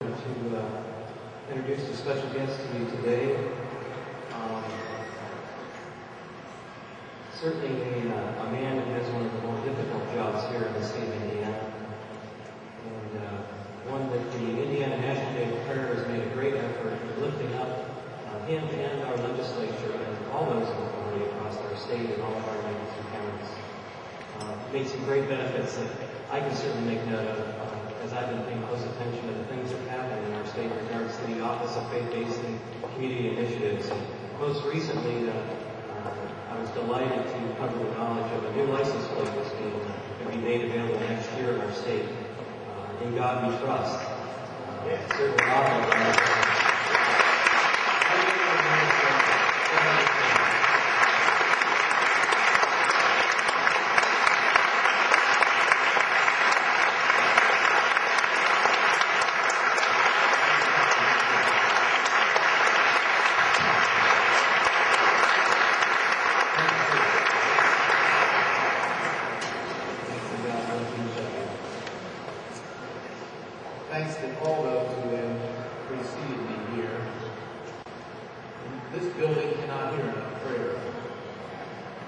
To introduce a special guest to you today. Certainly a man who has one of the more difficult jobs here in the state of Indiana, and one that the Indiana National Day of Prayer has made a great effort in lifting up him and our legislature and all those in authority across our state and all of our 92 counties. Made some great benefits that I can certainly make note of as I've been paying close attention to the things that happen in our state in regards to the Office of Faith-Based and Community Initiatives. And most recently, I was delighted to cover the knowledge of a new license plate that's going to be made available next year in our state. In God we trust. Certainly awesome. Thanks to all those who have preceded me here. This building cannot hear enough prayer.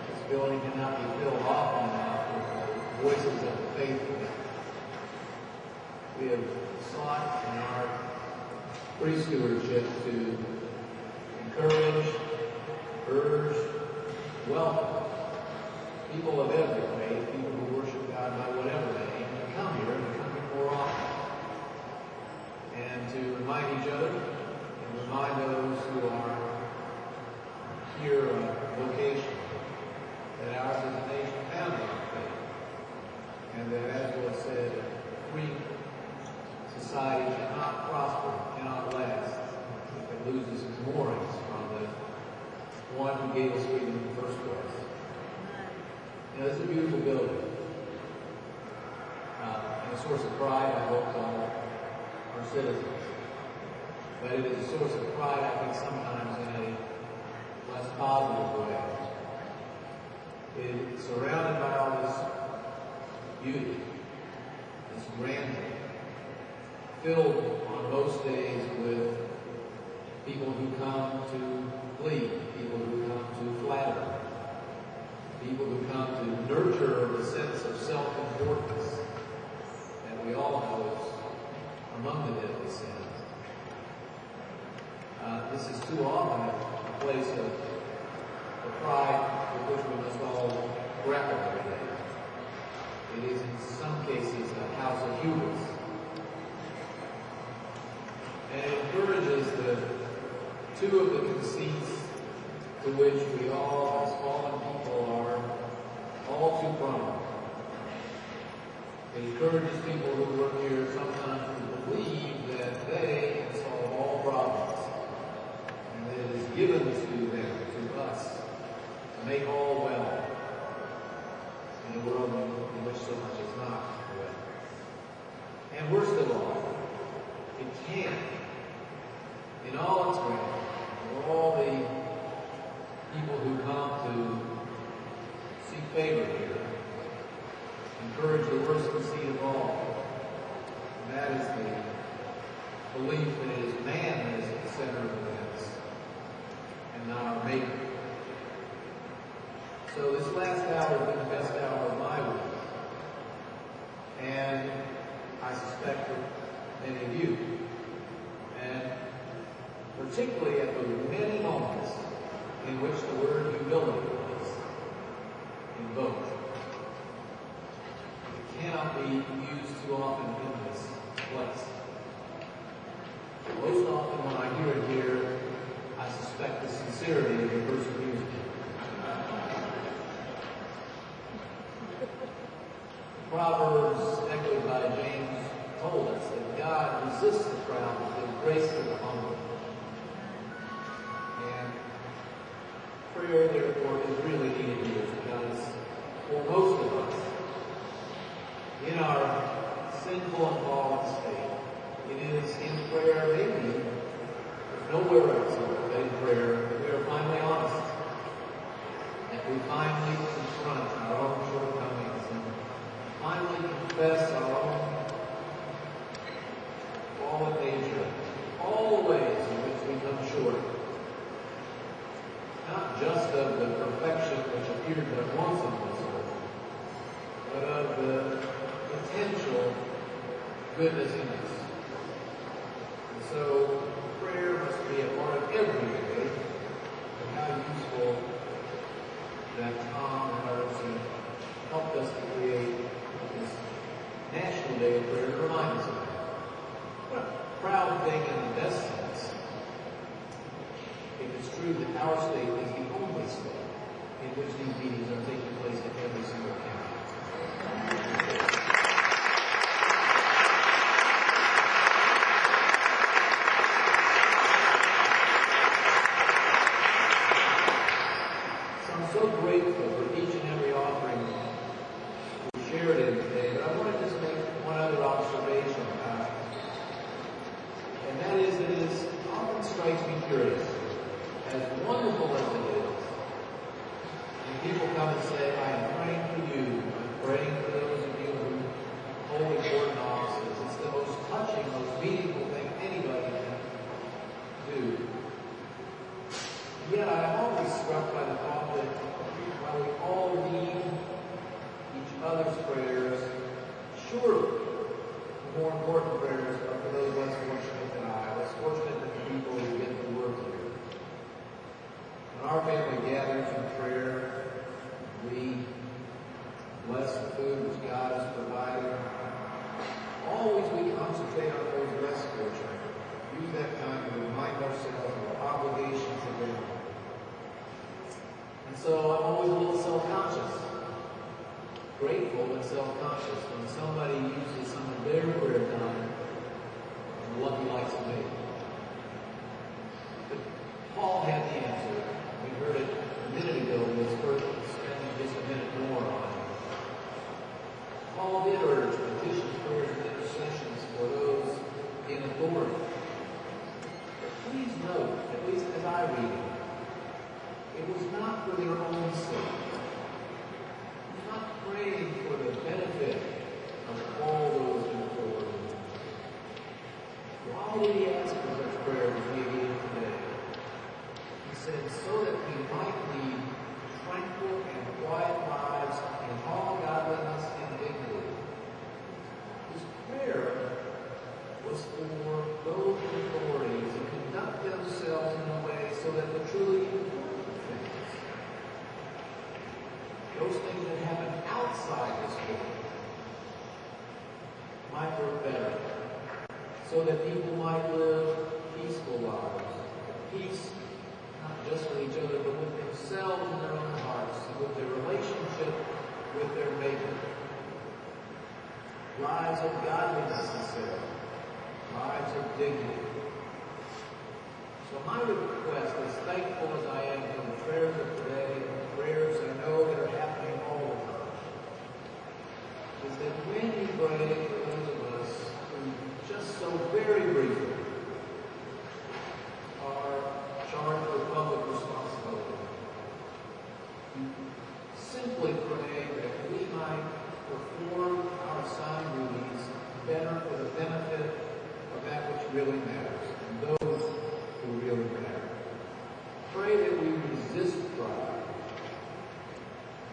This building cannot be filled often enough with the voices of the faithful. We have sought in our pre-stewardship to encourage, urge, welcome people of every faith, people who worship God by whatever name, to come here and to come here more often. And to remind each other and remind those who are here on location that ours is a nation founded on faith. And that, as was said, a free society cannot prosper, cannot last, if it loses its moorings from the one who gave us freedom in the first place. You know, this is a beautiful building. And a source of pride, I hope, to all our citizens. But it is a source of pride, I think, sometimes in a less positive way. It's surrounded by all this beauty, this grandeur, filled on most days with people who come to plead, people who come to flatter, people who come to nurture the sense of self-importance that we all know is among the deadly sins. This is too often a place of the pride with which we must all grapple every day. It is in some cases a house of hubris. And it encourages two of the conceits to which we all, as fallen people, are all too prone. It encourages people who work here sometimes to believe that they can solve all problems, and that it is given to them, to us, to make all well in a world in which so much is not well. And worst of all, it can, in all its grandeur, for all the people who come to seek favor here, encourage the worst conceit of all. And that is the belief that it is man that is at the center of events and not our Maker. So this last hour has been the best hour of my week. And I suspect that many of you. And particularly at the many moments in which the word humility was invoked. Cannot be used too often in this place. Most often when I hear it here, I suspect the sincerity of the person using it. The Proverbs, echoed by James, told us that God resists the proud but gives grace to the humble. And prayer, therefore, is really needed here because for most of us, in our sinful and fallen state, it is in prayer, maybe nowhere else but in prayer, that we are finally honest, that we finally confront our own shortcomings and finally confess our own fallen nature, all the ways in which we come short, not just of the perfection which appeared but once on this earth, but of the potential goodness in us. And so prayer must be a part of every day, and how useful that Tom and others have helped us to create this National Day of Prayer to remind us of that. What a proud thing in the best sense, if it's true that our state is the only state in which these meetings are taking place in every single county. So I'm so grateful for each and every offering we shared in today, but I want to just make one other observation. And that is, it often strikes me curious, as wonderful as it is, when people come and say, I am praying for you, I'm praying for those of you who hold important offices. It's the most touching, most meaningful thing anybody can do. Yet I am always struck by the thought that while we all need each other's prayers, surely the more important prayers are for those less fortunate than I, less fortunate than the people who get to work here. When our family gathers in prayer, we bless the food which God has provided. Always we concentrate on those less fortunate. Use that time to remind ourselves of our obligations to them. And so I'm always a little self-conscious. Grateful but self-conscious when somebody uses some of their prayer time and lucky likes of me. But Paul had the answer. We heard it a minute ago. It's worth spending just a minute more on it. Paul did urge petitions, prayers, and intercessions for those in authority. But please note, at least as I read it, it was not for their own sake. Not praying for the benefit of all those in authority. Why did he ask for such prayer as we gave today? He said, so that we might lead tranquil and quiet lives in all godliness and dignity. His prayer was for those in authority to conduct themselves in a way so that the truly important things, those things that happen outside this world, might work better, so that people might live peaceful lives. Peace, not just with each other, but with themselves and their own hearts, and with their relationship with their Maker. Lives of godliness, he said. Lives of dignity. So my request, as thankful as I am for the prayers of today, and the prayers I know that are happening all the time, is that when you pray for those of us who just so very briefly are charged with public responsibility, you simply pray that we might perform our assigned duties better for the benefit of that which really matters, and those who really matter. Pray that we resist pride,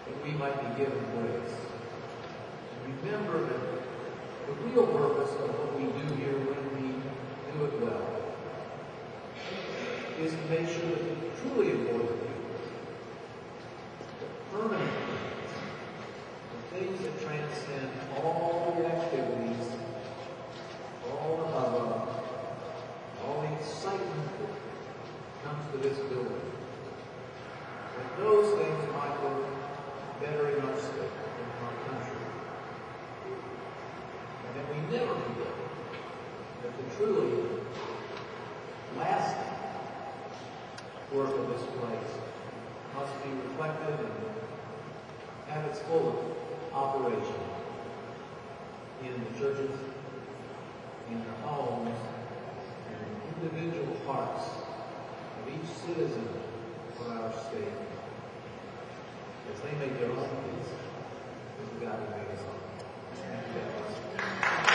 that we might be given grace. And remember that the real purpose of what we do here when we do it well is to make sure that the truly important things, the permanent things, the things that transcend all the activities, all the hubbub, all the excitement that comes to this building, that those things might work better in our state, in our country. And that we never forget that the truly lasting work of this place must be reflected and have its full operation in the churches, in their homes, and in individual hearts of each citizen of our state, as they make their own peace with the God who made us all.